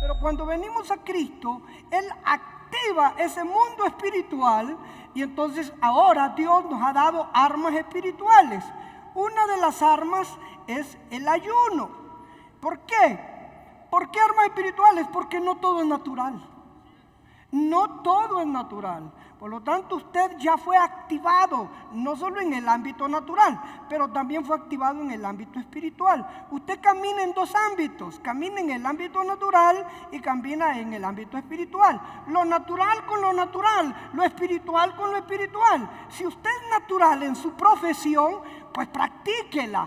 Pero cuando venimos a Cristo, Él activa ese mundo espiritual y entonces ahora Dios nos ha dado armas espirituales. Una de las armas es el ayuno. ¿Por qué? ¿Por qué armas espirituales? Porque no todo es natural. No todo es natural. Por lo tanto, usted ya fue activado, no solo en el ámbito natural, pero también fue activado en el ámbito espiritual. Usted camina en dos ámbitos, camina en el ámbito natural y camina en el ámbito espiritual. Lo natural con lo natural, lo espiritual con lo espiritual. Si usted es natural en su profesión, pues practíquela,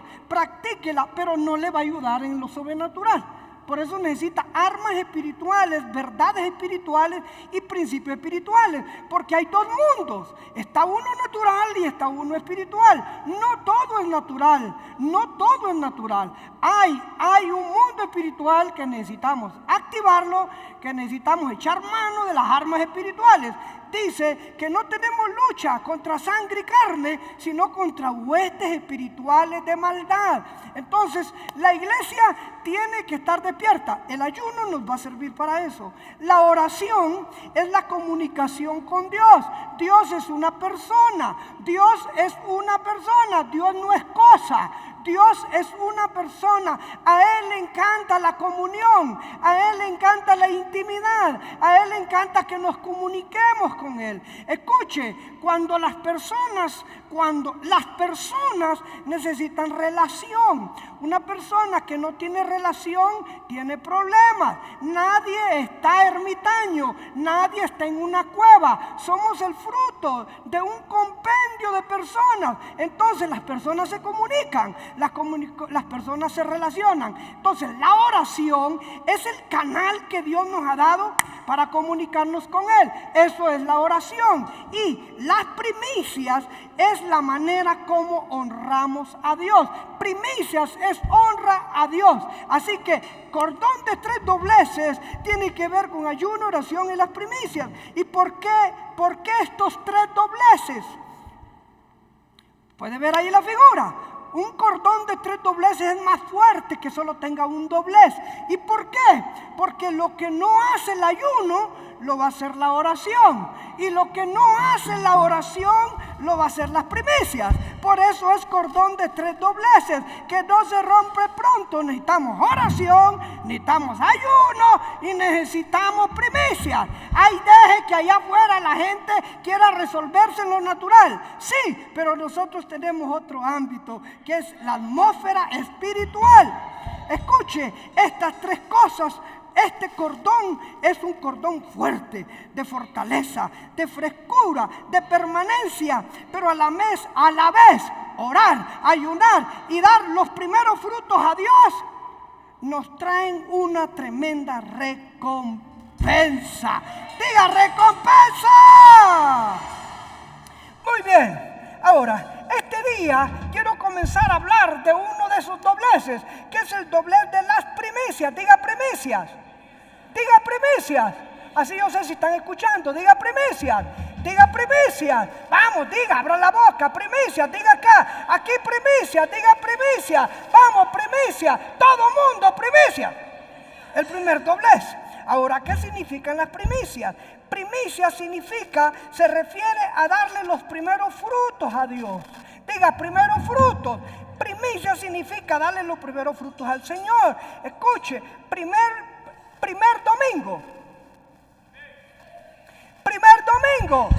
pero no le va a ayudar en lo sobrenatural. Por eso necesita armas espirituales, verdades espirituales y principios espirituales. Porque hay dos mundos. Está uno natural y está uno espiritual. No todo es natural. No todo es natural. Hay un mundo espiritual que necesitamos activarlo, que necesitamos echar mano de las armas espirituales. Dice que no tenemos lucha contra sangre y carne, sino contra huestes espirituales de maldad. Entonces, la iglesia tiene que estar despierta. El ayuno nos va a servir para eso. La oración es la comunicación con Dios. Dios es una persona. Dios es una persona. Dios no es cosa. Dios es una persona. A Él le encanta la comunión, a Él le encanta la intimidad, a Él le encanta que nos comuniquemos con Él. Escuche, cuando las personas necesitan relación, una persona que no tiene relación tiene problemas. Nadie está ermitaño, nadie está en una cueva. Somos el fruto de un compendio de personas. Entonces las personas se comunican, las personas se relacionan. Entonces la oración es el canal que Dios nos ha dado para comunicarnos con Él. Eso es la oración. Y las primicias es la manera como honramos a Dios. Primicias es honra a Dios. Así que cordón de tres dobleces tiene que ver con ayuno, oración y las primicias. ¿Y por qué estos tres dobleces? Puede ver ahí la figura. Un cordón de tres dobleces es más fuerte que solo tenga un doblez. ¿Y por qué? Porque lo que no hace el ayuno lo va a hacer la oración, y lo que no hace la oración lo va a hacer las primicias. Por eso es cordón de tres dobleces, que no se rompe pronto. Necesitamos oración, necesitamos ayuno y necesitamos primicias. Ay, deje que allá afuera la gente quiera resolverse en lo natural. Sí, pero nosotros tenemos otro ámbito, que es la atmósfera espiritual. Escuche, estas tres cosas. Este cordón es un cordón fuerte, de fortaleza, de frescura, de permanencia, pero a la vez orar, ayunar y dar los primeros frutos a Dios nos traen una tremenda recompensa. Diga recompensa. Muy bien, ahora este día quiero comenzar a hablar de uno de esos dobleces, que es el doblez de las primicias. Diga primicias. Diga primicias. Así yo sé si están escuchando. Diga primicias. Diga primicias. Vamos, diga, abra la boca. Primicias, diga acá. Aquí primicias, diga primicias. Vamos, primicias. Todo mundo, primicias. El primer doblez. Ahora, ¿qué significan las primicias? Primicias significa, se refiere a darle los primeros frutos a Dios. Diga, primeros frutos. Primicia significa darle los primeros frutos al Señor. Escuche, primer domingo. Primer domingo.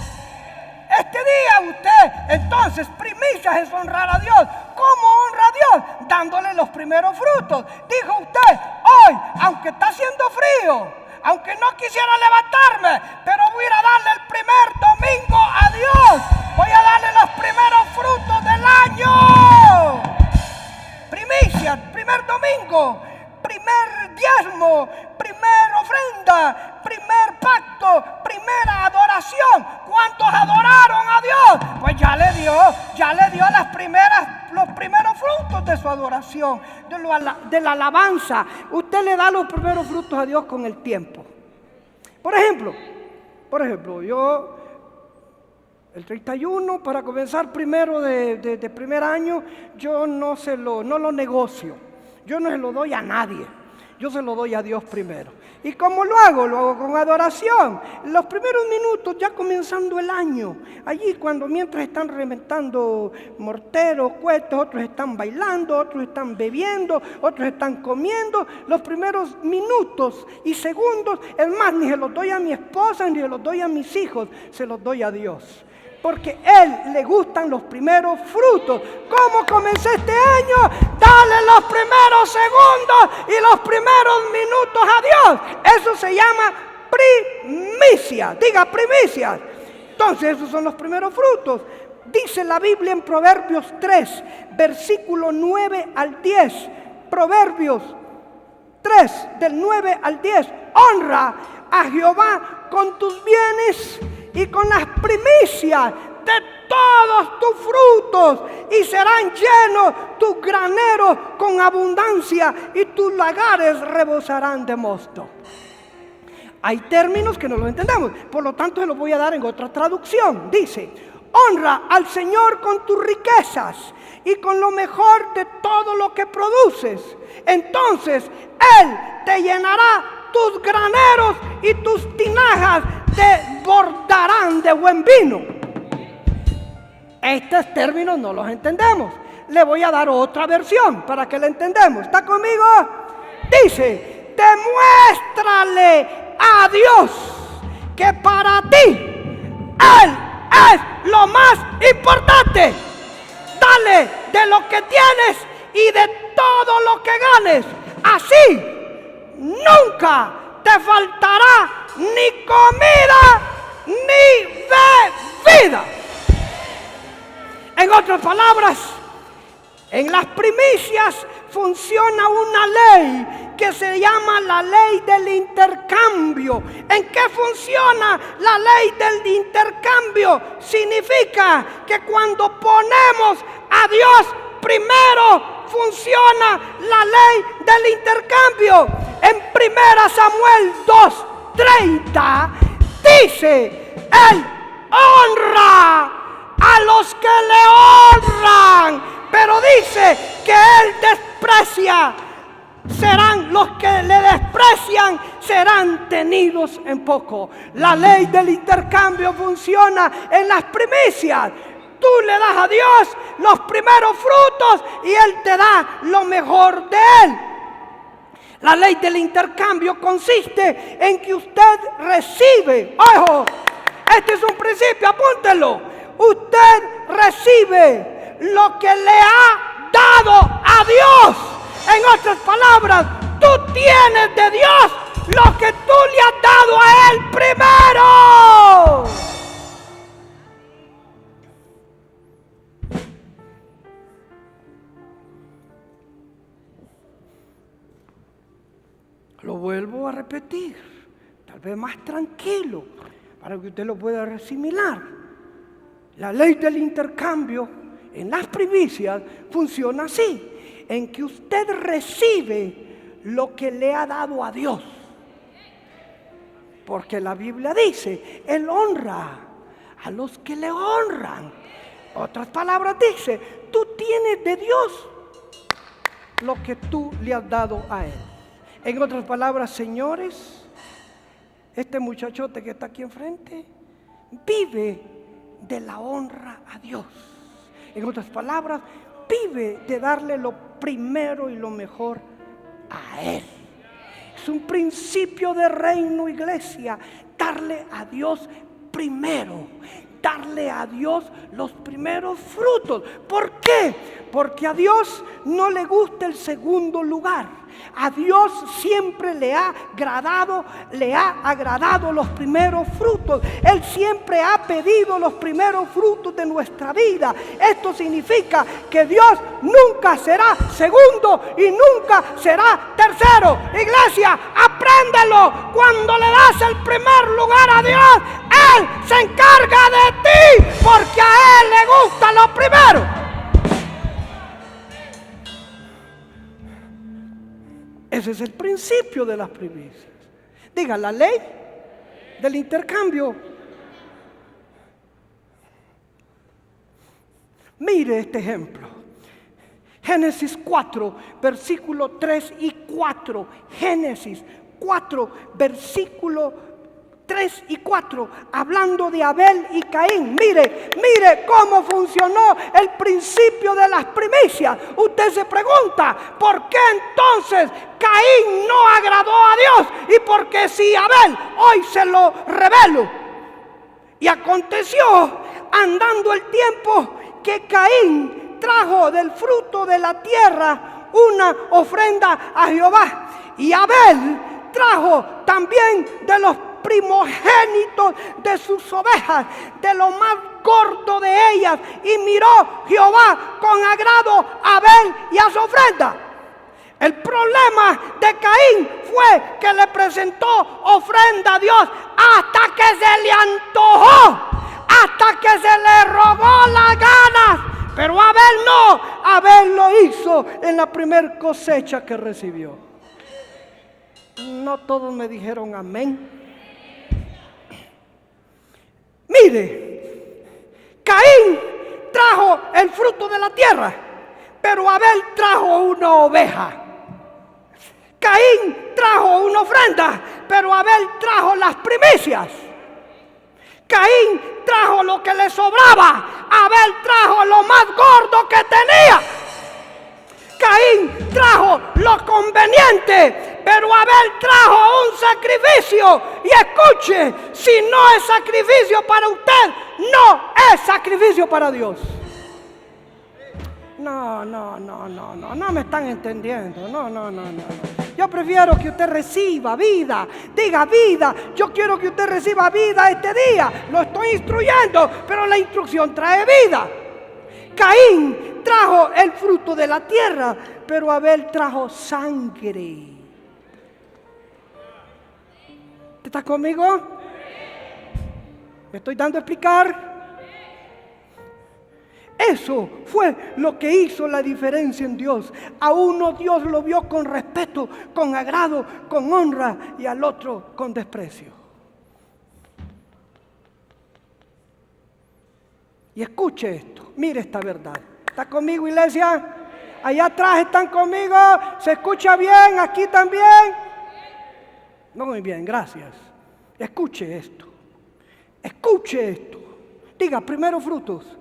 Este día usted, entonces, primicias es honrar a Dios. ¿Cómo honra a Dios? Dándole los primeros frutos. Dijo usted, hoy, aunque está haciendo frío, aunque no quisiera levantarme, pero voy a ir a darle el primer domingo a Dios. Voy a darle los primeros frutos del año. Primicias, primer domingo, primer diezmo, primer ofrenda, primer pacto, primera adoración. ¿Cuántos adoraron a Dios? Pues ya le dio los primeros frutos de su adoración, de la alabanza. Usted le da los primeros frutos a Dios con el tiempo. Por ejemplo, yo El 31 para comenzar primero de primer año, yo no lo negocio. Yo no se lo doy a nadie. Yo se lo doy a Dios primero. ¿Y cómo lo hago? Lo hago con adoración. Los primeros minutos, ya comenzando el año, allí mientras están reventando morteros, cohetes, otros están bailando, otros están bebiendo, otros están comiendo, los primeros minutos y segundos, es más, ni se los doy a mi esposa, ni se los doy a mis hijos, se los doy a Dios. Porque a Él le gustan los primeros frutos. ¿Cómo comencé este año? Dale los primeros segundos y los primeros minutos a Dios. Eso se llama primicia. Diga primicia. Entonces esos son los primeros frutos. Dice la Biblia en Proverbios 3, versículo 9 al 10. Proverbios 3, del 9 al 10. Honra a Jehová con tus bienes y con las primicias de todos tus frutos, y serán llenos tus graneros con abundancia, y tus lagares rebosarán de mosto. Hay términos que no los entendemos, por lo tanto se los voy a dar en otra traducción. Dice: honra al Señor con tus riquezas y con lo mejor de todo lo que produces. Entonces Él te llenará tus graneros y tus tinajas desbordarán de buen vino. Estos términos no los entendemos. Le voy a dar otra versión para que la entendamos. ¿Está conmigo? Dice: demuéstrale a Dios que para ti Él es lo más importante. Dale de lo que tienes y de todo lo que ganes. Así nunca te faltará ni comida ni bebida. En otras palabras, en las primicias funciona una ley que se llama la ley del intercambio. ¿En qué funciona la ley del intercambio? Significa que cuando ponemos a Dios primero, funciona la ley del intercambio. En 1 Samuel 2:30 dice: Él honra a los que le honran, pero dice que Él desprecia. Serán los que le desprecian, serán tenidos en poco. La ley del intercambio funciona en las primicias. Tú le das a Dios los primeros frutos y Él te da lo mejor de Él. La ley del intercambio consiste en que usted recibe, ojo, este es un principio, apúntelo. Usted recibe lo que le ha dado a Dios. En otras palabras, tú tienes de Dios lo que tú le has dado a Él primero. Lo vuelvo a repetir, tal vez más tranquilo, para que usted lo pueda asimilar. La ley del intercambio en las primicias funciona así, en que usted recibe lo que le ha dado a Dios. Porque la Biblia dice: Él honra a los que le honran. Otras palabras dice: tú tienes de Dios lo que tú le has dado a Él. En otras palabras, señores, este muchachote que está aquí enfrente vive de la honra a Dios. En otras palabras, vive de darle lo primero y lo mejor a Él. Es un principio de reino, iglesia, darle a Dios primero, darle a Dios los primeros frutos. ¿Por qué? Porque a Dios no le gusta el segundo lugar. A Dios siempre le ha agradado los primeros frutos. Él siempre ha pedido los primeros frutos de nuestra vida. Esto significa que Dios nunca será segundo y nunca será tercero. Iglesia, apréndelo. Cuando le das el primer lugar a Dios, Él se encarga de ti, porque a Él le gusta lo primero. Ese es el principio de las primicias. Diga, la ley del intercambio Mire este ejemplo. Génesis 4, versículo 3 y 4. Génesis 4, versículo 3 y 4, hablando de Abel y Caín. Mire cómo funcionó el principio de las primicias. Usted se pregunta, ¿por qué entonces Caín no agradó a Dios? Y por qué si Abel, hoy se lo revelo. Y aconteció, andando el tiempo, que Caín trajo del fruto de la tierra una ofrenda a Jehová. Y Abel trajo también de los primogénitos de sus ovejas, de lo más gordo de ellas. Y miró Jehová con agrado a Abel y a su ofrenda. El problema de Caín fue que le presentó ofrenda a Dios hasta que se le antojó, hasta que se le robó las ganas. Pero Abel no, Abel lo hizo en la primer cosecha que recibió. No todos me dijeron amén. Mire, Caín trajo el fruto de la tierra, pero Abel trajo una oveja. Caín trajo una ofrenda, pero Abel trajo las primicias. Caín trajo lo que le sobraba, Abel trajo lo más gordo que tenía. Caín trajo lo conveniente, pero Abel trajo un sacrificio. Y escuche, si no es sacrificio para usted, no es sacrificio para Dios. No me están entendiendo. No. Yo prefiero que usted reciba vida. Diga vida. Yo quiero que usted reciba vida este día. Lo estoy instruyendo, pero la instrucción trae vida. Caín trajo el fruto de la tierra, pero Abel trajo sangre. ¿Estás conmigo? ¿Me estoy dando a explicar? Eso fue lo que hizo la diferencia en Dios. A uno Dios lo vio con respeto, con agrado, con honra, y al otro con desprecio. Y escuche esto, mire esta verdad. ¿Está conmigo, iglesia? Allá atrás están conmigo. ¿Se escucha bien? ¿Aquí también? No, muy bien, gracias. Escuche esto. Escuche esto. Diga, primero frutos.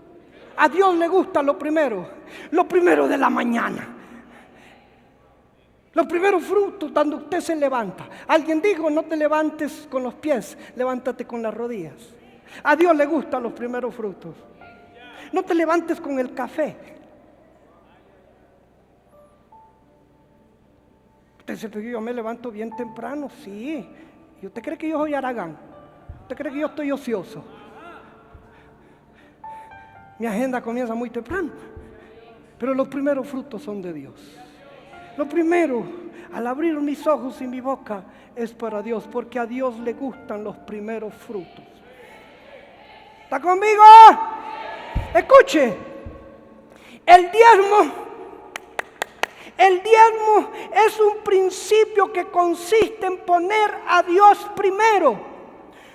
A Dios le gusta lo primero de la mañana. Los primeros frutos cuando usted se levanta. Alguien dijo, no te levantes con los pies, levántate con las rodillas. A Dios le gustan los primeros frutos. No te levantes con el café. Usted dice, pero yo me levanto bien temprano, sí. ¿Y usted cree que yo soy Aragán? ¿Usted cree que yo estoy ocioso? Mi agenda comienza muy temprano. Pero los primeros frutos son de Dios. Lo primero, al abrir mis ojos y mi boca, es para Dios, porque a Dios le gustan los primeros frutos. ¿Está conmigo? Escuche, el diezmo es un principio que consiste en poner a Dios primero.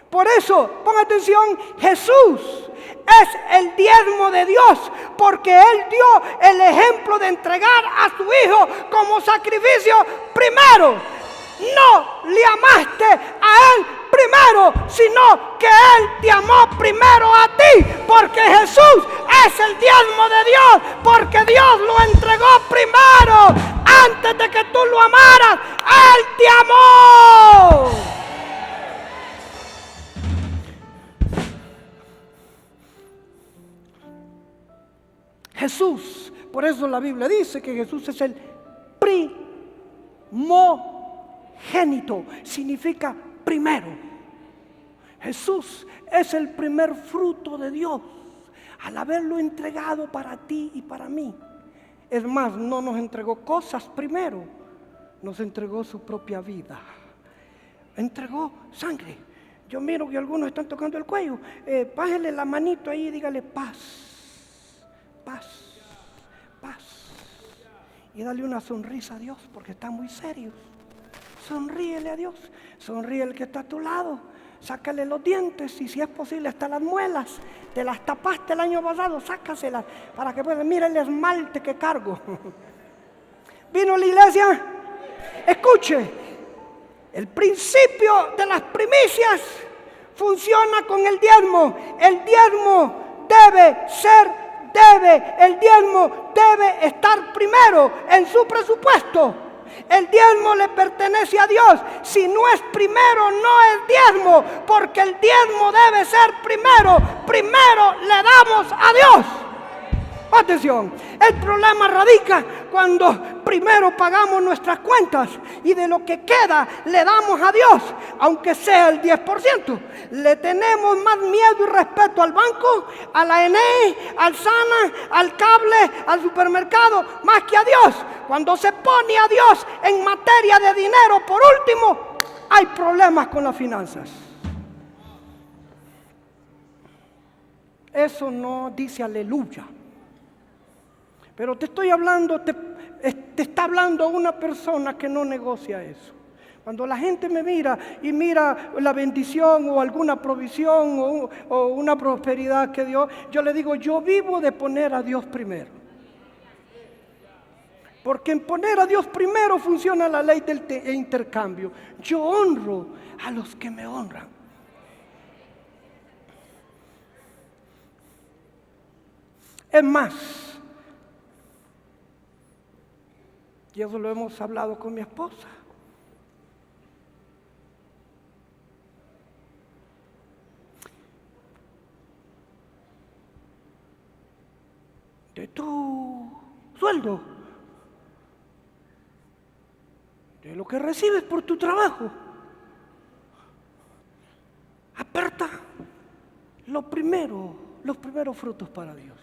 Por eso, ponga atención, Jesús es el diezmo de Dios, porque Él dio el ejemplo de entregar a su Hijo como sacrificio primero. No le amaste a Él primero, sino que Él te amó primero a ti, porque Jesús es el diezmo de Dios, porque Dios lo entregó primero. Antes de que tú lo amaras, Él te amó. Jesús, por eso la Biblia dice que Jesús es el primogénito, significa primero. Jesús es el primer fruto de Dios al haberlo entregado para ti y para mí. Es más, no nos entregó cosas primero, nos entregó su propia vida. Entregó sangre. Yo miro que algunos están tocando el cuello. Pájele la manito ahí y dígale paz. Paz, paz. Y dale una sonrisa a Dios, porque está muy serio. Sonríele a Dios. Sonríe el que está a tu lado. sácale los dientes y si es posible hasta las muelas. Te las tapaste el año pasado, sácaselas para que puedan. Mira el esmalte que cargo. ¿Vino a la iglesia? Escuche, el principio de las primicias funciona con el diezmo. El diezmo el diezmo debe estar primero en su presupuesto. El diezmo le pertenece a Dios. Si no es primero, no es diezmo, porque el diezmo debe ser primero. Primero le damos a Dios. Atención, el problema radica cuando primero pagamos nuestras cuentas y de lo que queda le damos a Dios, aunque sea el 10%. Le tenemos más miedo y respeto al banco, a la ENE, al SANA, al cable, al supermercado, más que a Dios. Cuando se pone a Dios en materia de dinero, por último, hay problemas con las finanzas. Eso no dice aleluya. Pero te estoy hablando, te está hablando una persona que no negocia eso. Cuando la gente me mira y mira la bendición o alguna provisión o una prosperidad que Dios, yo le digo, yo vivo de poner a Dios primero. Porque en poner a Dios primero funciona la ley del intercambio. Yo honro a los que me honran. Es más, y eso lo hemos hablado con mi esposa. De tu sueldo, de lo que recibes por tu trabajo, aparta los primeros frutos para Dios.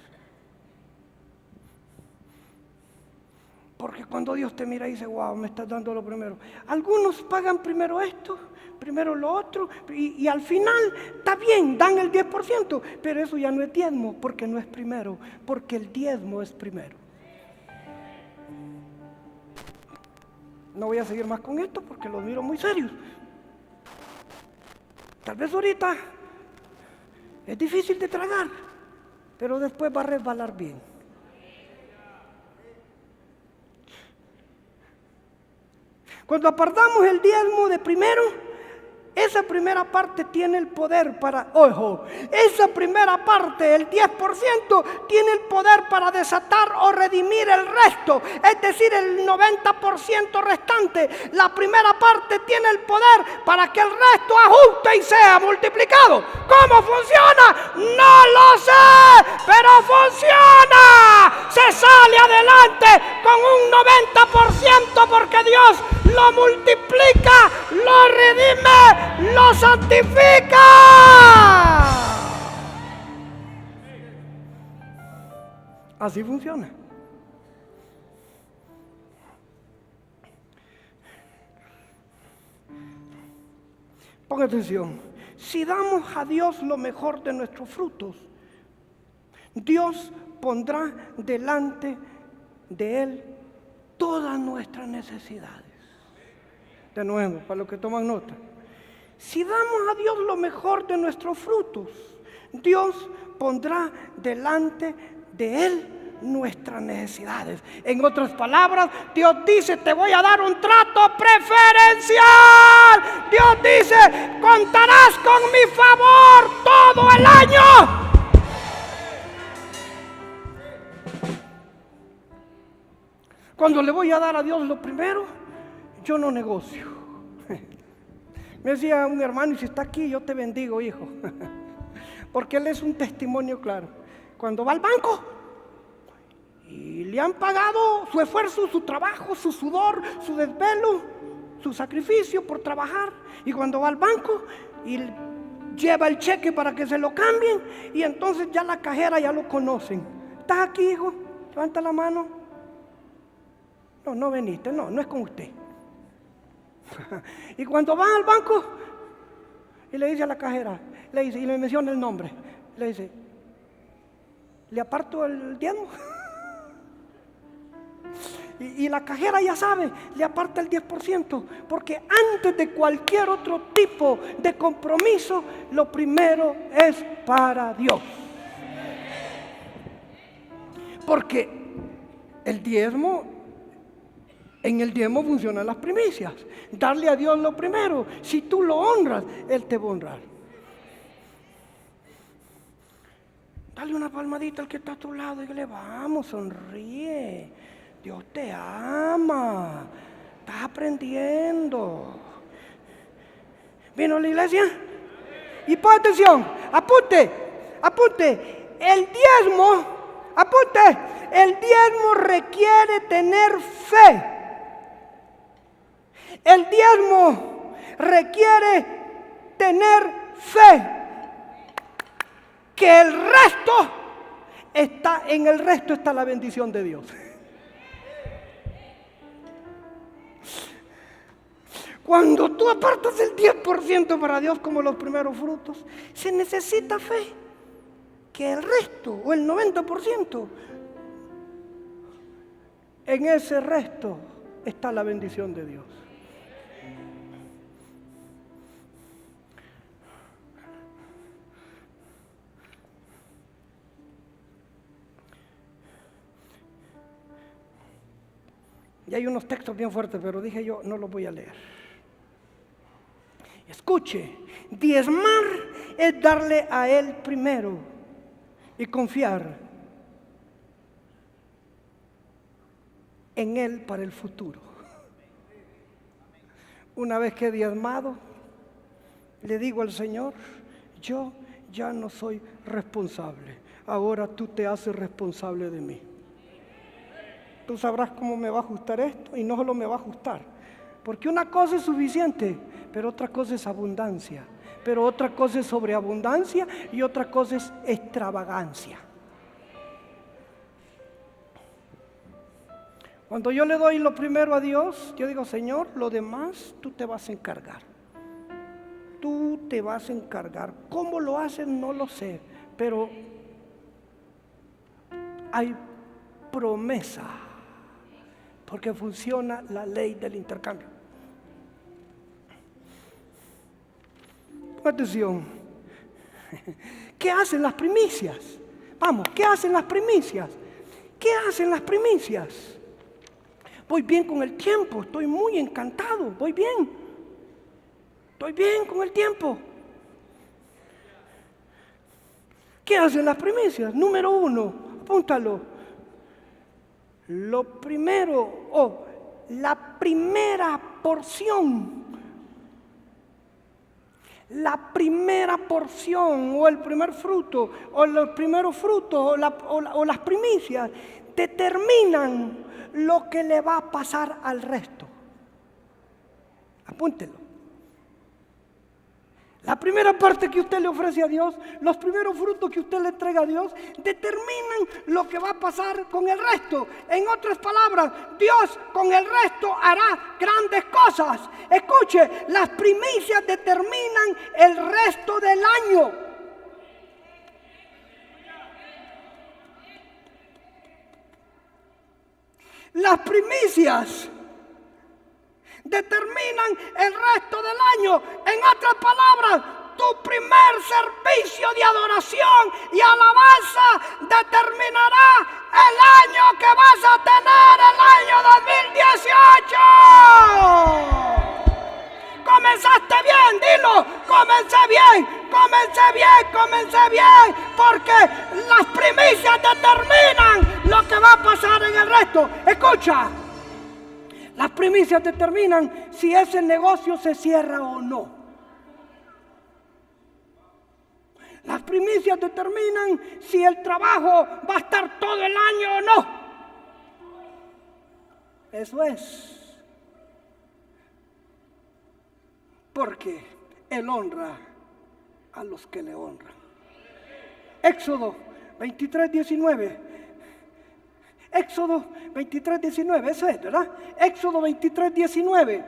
Porque cuando Dios te mira y dice, wow, me estás dando lo primero. Algunos pagan primero esto, primero lo otro, y al final está bien, dan el 10%, pero eso ya no es diezmo, porque no es primero, porque el diezmo es primero. No voy a seguir más con esto porque los miro muy serios. Tal vez ahorita es difícil de tragar, pero después va a resbalar bien. Cuando apartamos el diezmo de primero, esa primera parte tiene el poder para, ojo, esa primera parte, el 10%, tiene el poder para desatar o redimir el resto, es decir, el 90% restante. La primera parte tiene el poder para que el resto ajuste y sea multiplicado. ¿Cómo funciona? No lo sé, pero funciona. Se sale adelante con un 90% porque Dios lo multiplica, lo redime, lo santifica. Así funciona. Ponga atención. Si damos a Dios lo mejor de nuestros frutos, Dios pondrá delante de Él todas nuestras necesidades. De nuevo, para los que toman nota. Si damos a Dios lo mejor de nuestros frutos, Dios pondrá delante de Él nuestras necesidades. En otras palabras, Dios dice, te voy a dar un trato preferencial. Dios dice, contarás con mi favor todo el año. Cuando le voy a dar a Dios lo primero, yo no negocio. Me decía un hermano, y si está aquí, yo te bendigo, hijo. Porque él es un testimonio claro. Cuando va al banco y le han pagado su esfuerzo, su trabajo, su sudor, su desvelo, su sacrificio por trabajar, y cuando va al banco y lleva el cheque para que se lo cambien, y entonces ya la cajera ya lo conocen. ¿Estás aquí, hijo? Levanta la mano. No veniste, no es con usted. Y cuando va al banco y le dice a la cajera, le dice, y le menciona el nombre, le dice, ¿le aparto el diezmo? Y la cajera ya sabe, le aparta el 10%, porque antes de cualquier otro tipo de compromiso, lo primero es para Dios. Porque el diezmo, en el diezmo funcionan las primicias. Darle a Dios lo primero. Si tú lo honras, Él te va a honrar. Dale una palmadita al que está a tu lado y dile, vamos, sonríe. Dios te ama. Estás aprendiendo. ¿Vino a la iglesia? Y pon atención, apunte. El diezmo requiere tener fe. El diezmo requiere tener fe. Que el resto está, en el resto está la bendición de Dios. Cuando tú apartas el 10% para Dios como los primeros frutos, se necesita fe. Que el resto o el 90%, en ese resto está la bendición de Dios. Y hay unos textos bien fuertes, pero dije yo, no los voy a leer. Escuche, diezmar es darle a Él primero y confiar en Él para el futuro. Una vez que he diezmado, le digo al Señor, yo ya no soy responsable, ahora tú te haces responsable de mí. Tú sabrás cómo me va a ajustar esto, y no solo me va a ajustar, porque una cosa es suficiente, pero otra cosa es abundancia, pero otra cosa es sobreabundancia y otra cosa es extravagancia. Cuando yo le doy lo primero a Dios, yo digo, Señor, lo demás tú te vas a encargar. Tú te vas a encargar. ¿Cómo lo haces? No lo sé, pero hay promesa. Porque funciona la ley del intercambio. Atención. ¿Qué hacen las primicias? Vamos, ¿qué hacen las primicias? ¿Qué hacen las primicias? Voy bien con el tiempo, estoy muy encantado, voy bien. Estoy bien con el tiempo. ¿Qué hacen las primicias? Número 1, apúntalo. Lo primero, la primera porción, o el primer fruto, o los primeros frutos, o las primicias, determinan lo que le va a pasar al resto. Apúntelo. La primera parte que usted le ofrece a Dios, los primeros frutos que usted le entrega a Dios, determinan lo que va a pasar con el resto. En otras palabras, Dios con el resto hará grandes cosas. Escuche, las primicias determinan el resto del año. Las primicias determinan el resto del año. En otras palabras, tu primer servicio de adoración y alabanza determinará el año que vas a tener, el año 2018. Comenzaste bien, dilo, comencé bien, porque las primicias determinan lo que va a pasar en el resto. Escucha. Las primicias determinan si ese negocio se cierra o no. Las primicias determinan si el trabajo va a estar todo el año o no. Eso es. Porque Él honra a los que le honran. Éxodo 23:19. Éxodo 23:19, eso es, ¿verdad? Éxodo 23:19.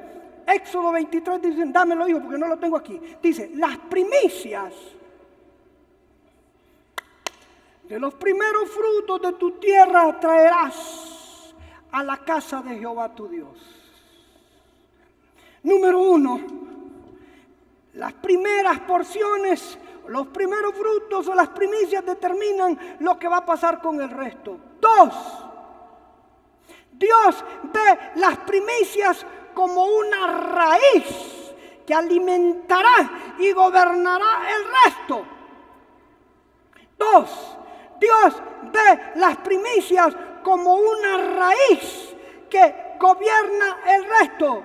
Éxodo 23:19, dámelo, hijo, porque no lo tengo aquí. Dice, las primicias de los primeros frutos de tu tierra traerás a la casa de Jehová tu Dios. Número 1, las primeras porciones, los primeros frutos o las primicias determinan lo que va a pasar con el resto. 2, Dios ve las primicias como una raíz que alimentará y gobernará el resto. 2, Dios ve las primicias como una raíz que gobierna el resto.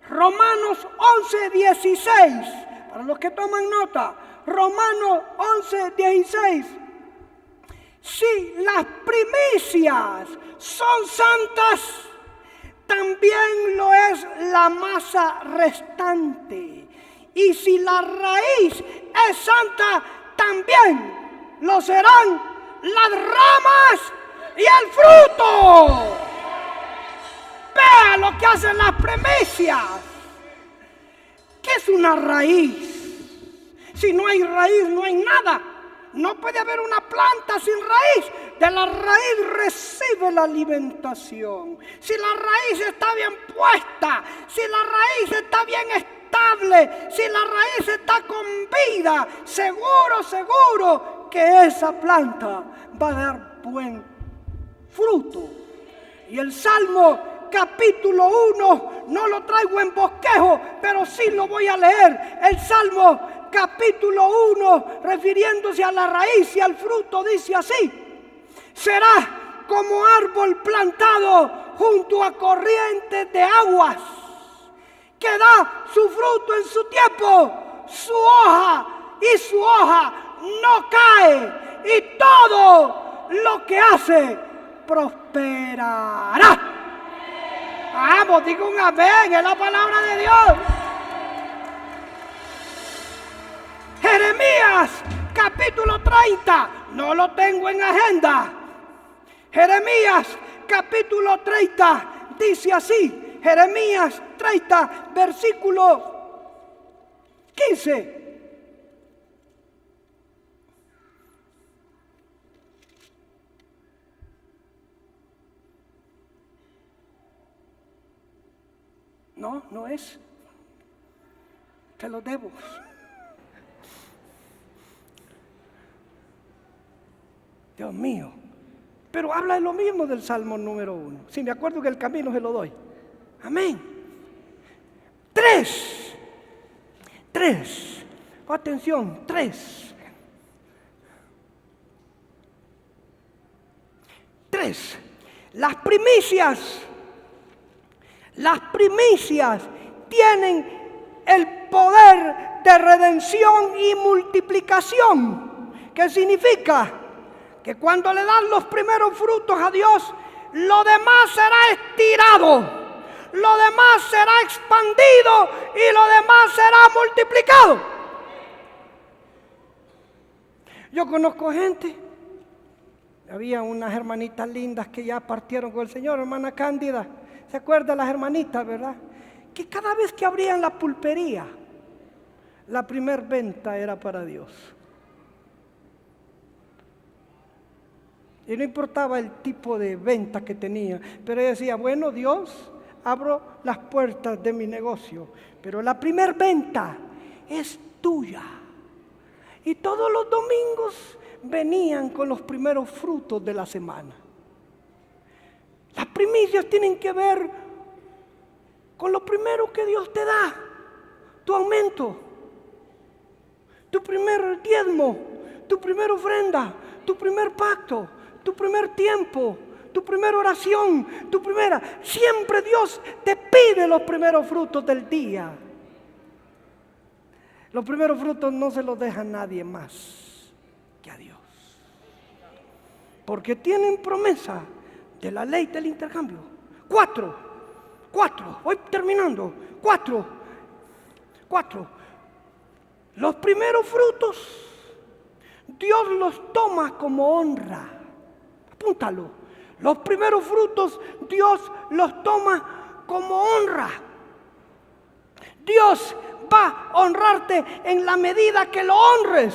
Romanos 11:16, para los que toman nota, Romanos 11:16. Si las primicias son santas, también lo es la masa restante. Y si la raíz es santa, también lo serán las ramas y el fruto. Vea lo que hacen las primicias. ¿Qué es una raíz? Si no hay raíz, no hay nada. No puede haber una planta sin raíz. De la raíz recibe la alimentación. Si la raíz está bien puesta, si la raíz está bien estable, si la raíz está con vida, seguro que esa planta va a dar buen fruto. Y el Salmo capítulo 1, no lo traigo en bosquejo, pero sí lo voy a leer. El Salmo capítulo 1, refiriéndose a la raíz y al fruto, dice así: será como árbol plantado junto a corrientes de aguas, que da su fruto en su tiempo, su hoja no cae, y todo lo que hace prosperará. Vamos, digo un amén, es la palabra de Dios. Jeremías capítulo 30, no lo tengo en agenda. Jeremías capítulo 30 dice así, Jeremías 30 versículo 15. No es. Te lo debo. Dios mío. Pero habla de lo mismo del Salmo número 1. Si me acuerdo que el camino se lo doy. Amén. 3. Atención, 3. Las primicias tienen el poder de redención y multiplicación. ¿Qué significa? Que cuando le dan los primeros frutos a Dios, lo demás será estirado, lo demás será expandido y lo demás será multiplicado. Yo conozco gente, había unas hermanitas lindas que ya partieron con el Señor, hermana Cándida, ¿se acuerdan las hermanitas, verdad? Que cada vez que abrían la pulpería, la primer venta era para Dios. Y no importaba el tipo de venta que tenía, pero ella decía, bueno, Dios, abro las puertas de mi negocio, pero la primer venta es tuya. Y todos los domingos venían con los primeros frutos de la semana. Las primicias tienen que ver con lo primero que Dios te da, tu aumento, tu primer diezmo, tu primera ofrenda, tu primer pacto, tu primer tiempo, tu primera oración, siempre Dios te pide los primeros frutos del día. Los primeros frutos no se los deja nadie más que a Dios, porque tienen promesa de la ley del intercambio. 4, voy terminando. 4. Los primeros frutos Dios los toma como honra. Apúntalo. Los primeros frutos Dios los toma como honra. Dios va a honrarte en la medida que lo honres.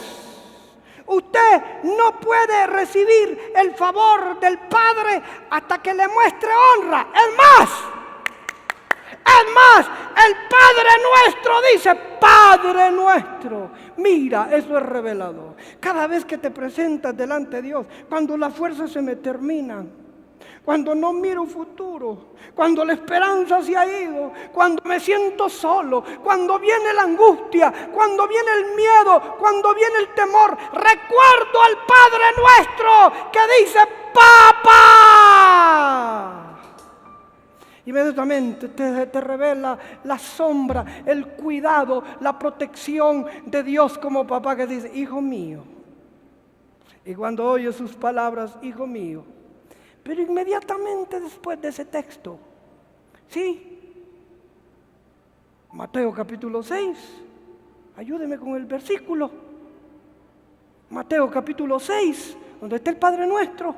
Usted no puede recibir el favor del Padre hasta que le muestre honra. Es más, el Padre nuestro dice, Padre nuestro. Mira, eso es revelador. Cada vez que te presentas delante de Dios, cuando las fuerzas se me terminan, cuando no miro futuro, cuando la esperanza se ha ido, cuando me siento solo, cuando viene la angustia, cuando viene el miedo, cuando viene el temor, recuerdo al Padre nuestro que dice, Papá. Inmediatamente te revela la sombra, el cuidado, la protección de Dios como papá que dice, hijo mío. Y cuando oye sus palabras, hijo mío. Pero inmediatamente después de ese texto, ¿sí? Mateo capítulo 6, ayúdeme con el versículo. Mateo capítulo 6, donde está el Padre Nuestro.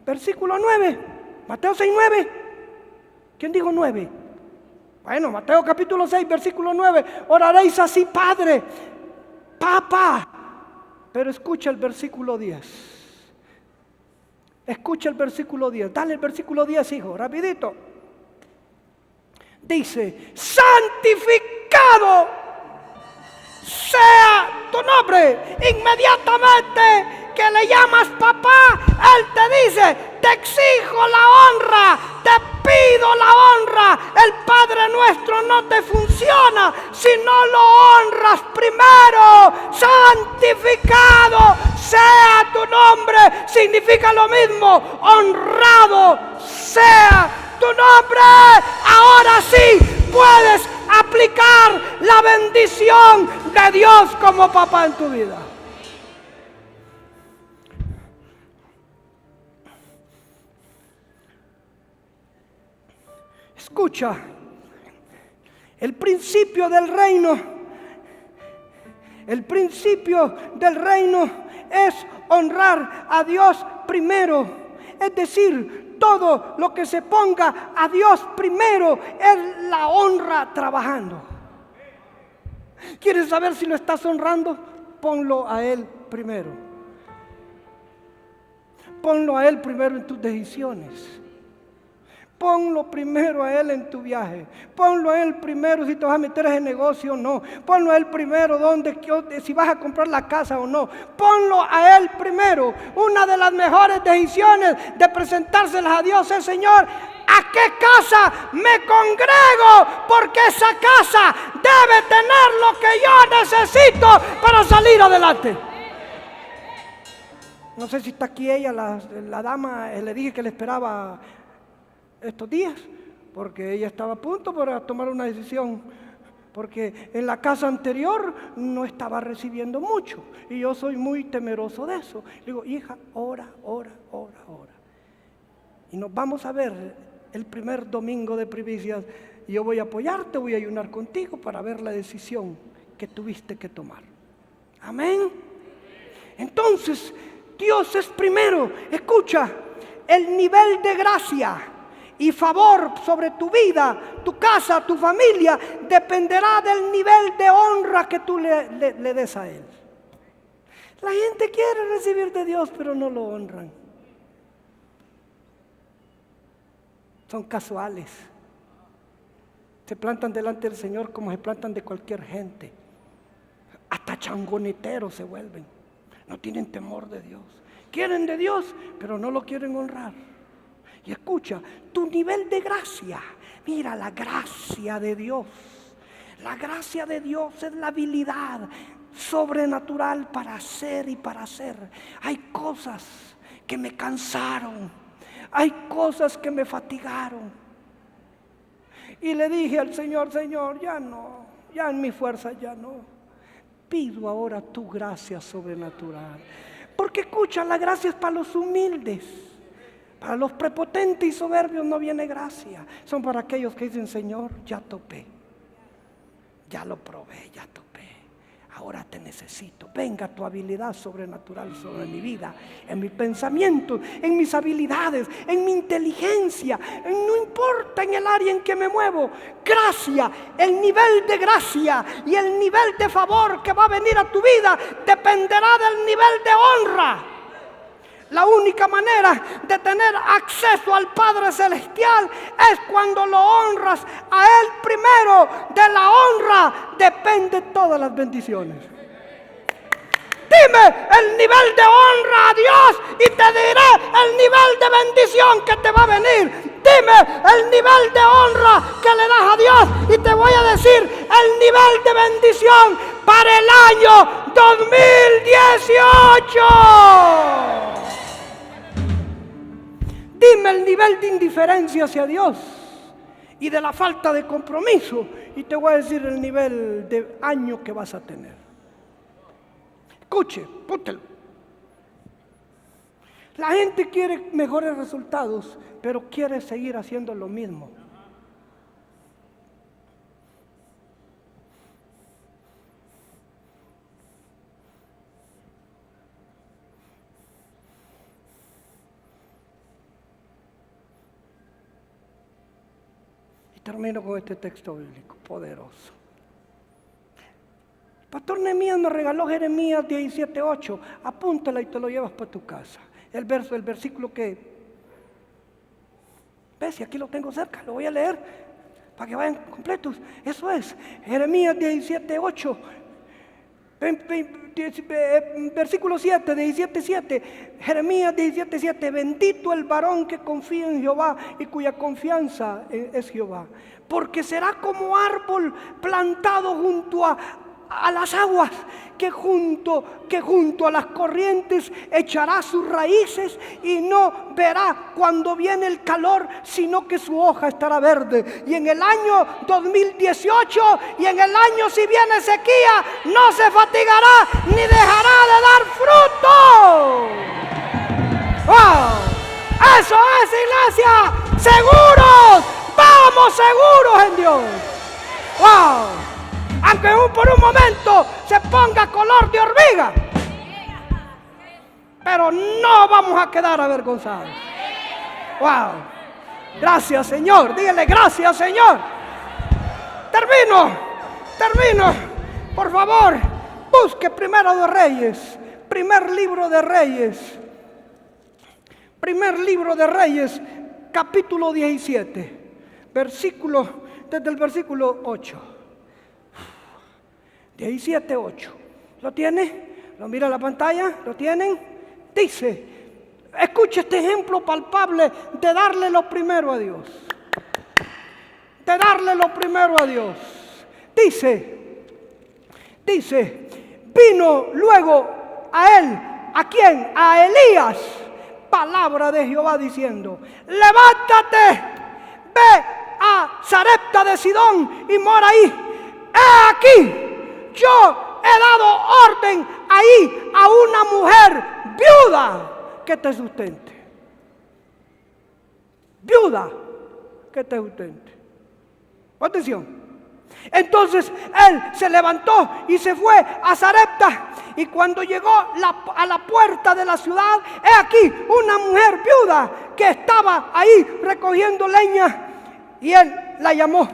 Versículo 9, Mateo 6, 9. ¿Quién dijo 9? Bueno, Mateo capítulo 6, versículo 9. Oraréis así, Padre, Papá. Pero escucha el versículo 10. Escucha el versículo 10. Dale el versículo 10, hijo, rapidito. Dice, santificado sea tu nombre. Inmediatamente que le llamas papá, Él te dice, te exijo la honra, te pido la honra. El Padre nuestro no te funciona si no lo honras primero. Santificado sea tu nombre, significa lo mismo, honrado sea tu nombre. Ahora sí puedes aplicar la bendición de Dios como papá en tu vida. Escucha, el principio del reino es honrar a Dios primero. Es decir, todo lo que se ponga a Dios primero es la honra trabajando. ¿Quieres saber si lo estás honrando? Ponlo a Él primero. Ponlo a Él primero en tus decisiones. Ponlo primero a Él en tu viaje. Ponlo a Él primero si te vas a meter a ese negocio o no. Ponlo a Él primero si vas a comprar la casa o no. Ponlo a Él primero. Una de las mejores decisiones de presentárselas a Dios es, Señor, ¿a qué casa me congrego? Porque esa casa debe tener lo que yo necesito para salir adelante. No sé si está aquí ella, la dama, le dije que le esperaba estos días, porque ella estaba a punto para tomar una decisión, porque en la casa anterior no estaba recibiendo mucho, y yo soy muy temeroso de eso. Le digo, hija, ora, y nos vamos a ver el primer domingo de primicias, y yo voy a apoyarte, voy a ayunar contigo para ver la decisión que tuviste que tomar. Amén. Entonces, Dios es primero. Escucha, el nivel de gracia y favor sobre tu vida, tu casa, tu familia, dependerá del nivel de honra que tú le des a Él. La gente quiere recibir de Dios, pero no lo honran. Son casuales. Se plantan delante del Señor como se plantan de cualquier gente. Hasta changoneteros se vuelven. No tienen temor de Dios. Quieren de Dios, pero no lo quieren honrar. Y escucha, tu nivel de gracia. Mira, la gracia de Dios. La gracia de Dios es la habilidad sobrenatural para hacer y para hacer. Hay cosas que me cansaron. Hay cosas que me fatigaron. Y le dije al Señor, Señor, ya no, ya en mi fuerza ya no. Pido ahora tu gracia sobrenatural. Porque escucha, la gracia es para los humildes. Para los prepotentes y soberbios no viene gracia. Son para aquellos que dicen, Señor, ya topé. Ya lo probé, ya topé. ahora te necesito. Venga tu habilidad sobrenatural sobre mi vida, en mi pensamiento, en mis habilidades, en mi inteligencia, no importa en el área en que me muevo. Gracia, el nivel de gracia y el nivel de favor que va a venir a tu vida dependerá del nivel de honra. La única manera de tener acceso al Padre Celestial es cuando lo honras a Él primero. De la honra dependen todas las bendiciones. Dime el nivel de honra a Dios y te diré el nivel de bendición que te va a venir. Dime el nivel de honra que le das a Dios y te voy a decir el nivel de bendición para el año 2018. Dime el nivel de indiferencia hacia Dios y de la falta de compromiso y te voy a decir el nivel de año que vas a tener. Escuche, póntelo. La gente quiere mejores resultados, pero quiere seguir haciendo lo mismo. Termino con este texto bíblico poderoso. El pastor Nehemías me regaló Jeremías 17:8. Apúntala y te lo llevas para tu casa. El versículo que... ¿Ves? Y aquí lo tengo cerca, lo voy a leer para que vayan completos. Eso es, Jeremías 17:8. Versículo 7, 17:7. Jeremías 17:7. Bendito el varón que confía en Jehová y cuya confianza es Jehová, porque será como árbol plantado junto a las aguas, que junto a las corrientes echará sus raíces y no verá cuando viene el calor, sino que su hoja estará verde. Y en el año 2018 y en el año si viene sequía, no se fatigará ni dejará de dar fruto. ¡Wow! Eso es, iglesia. Seguros, vamos seguros en Dios. ¡Wow! Aunque por un momento se ponga color de hormiga, pero no vamos a quedar avergonzados. ¡Wow! Gracias, Señor. Dígale gracias, Señor. Termino. Por favor, busque Primero de Reyes, primer libro de Reyes, capítulo 17, desde el versículo 8. 17:8. ¿Lo tiene? ¿Lo mira en la pantalla? ¿Lo tienen? Dice, escuche este ejemplo palpable de darle lo primero a Dios. Dice, vino luego a él, ¿a quién? A Elías, palabra de Jehová diciendo, levántate, ve a Sarepta de Sidón y mora ahí. He aquí, yo he dado orden ahí a una mujer viuda que te sustente. Atención. Entonces él se levantó y se fue a Sarepta. Y cuando llegó a la puerta de la ciudad, he aquí una mujer viuda que estaba ahí recogiendo leña. Y él la llamó.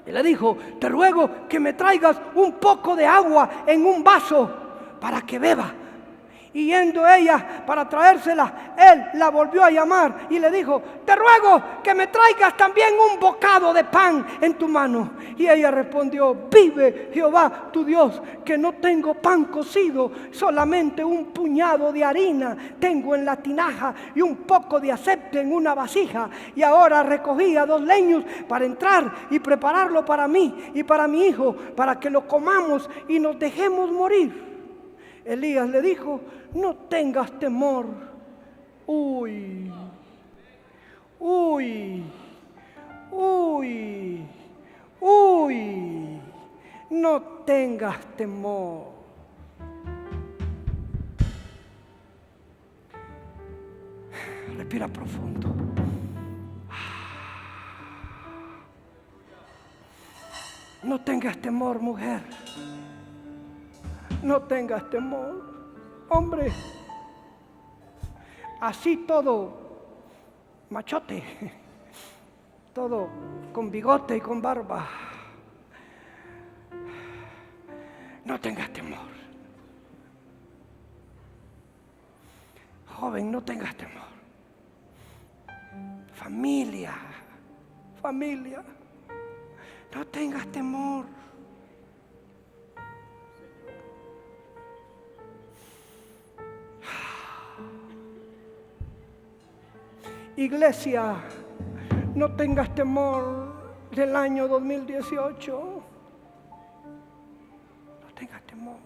Y le dijo, te ruego que me traigas un poco de agua en un vaso para que beba. Y yendo ella para traérsela, él la volvió a llamar y le dijo, te ruego que me traigas también un bocado de pan en tu mano. Y ella respondió, vive Jehová tu Dios, que no tengo pan cocido, solamente un puñado de harina tengo en la tinaja y un poco de aceite en una vasija. Y ahora recogía 2 leños para entrar y prepararlo para mí y para mi hijo, para que lo comamos y nos dejemos morir. Elías le dijo, no tengas temor. No tengas temor. Respira profundo. No tengas temor, mujer. No tengas temor. Hombre, así todo machote, todo con bigote y con barba. No tengas temor. Joven, no tengas temor. Familia, no tengas temor. Iglesia, no tengas temor del año 2018. No tengas temor.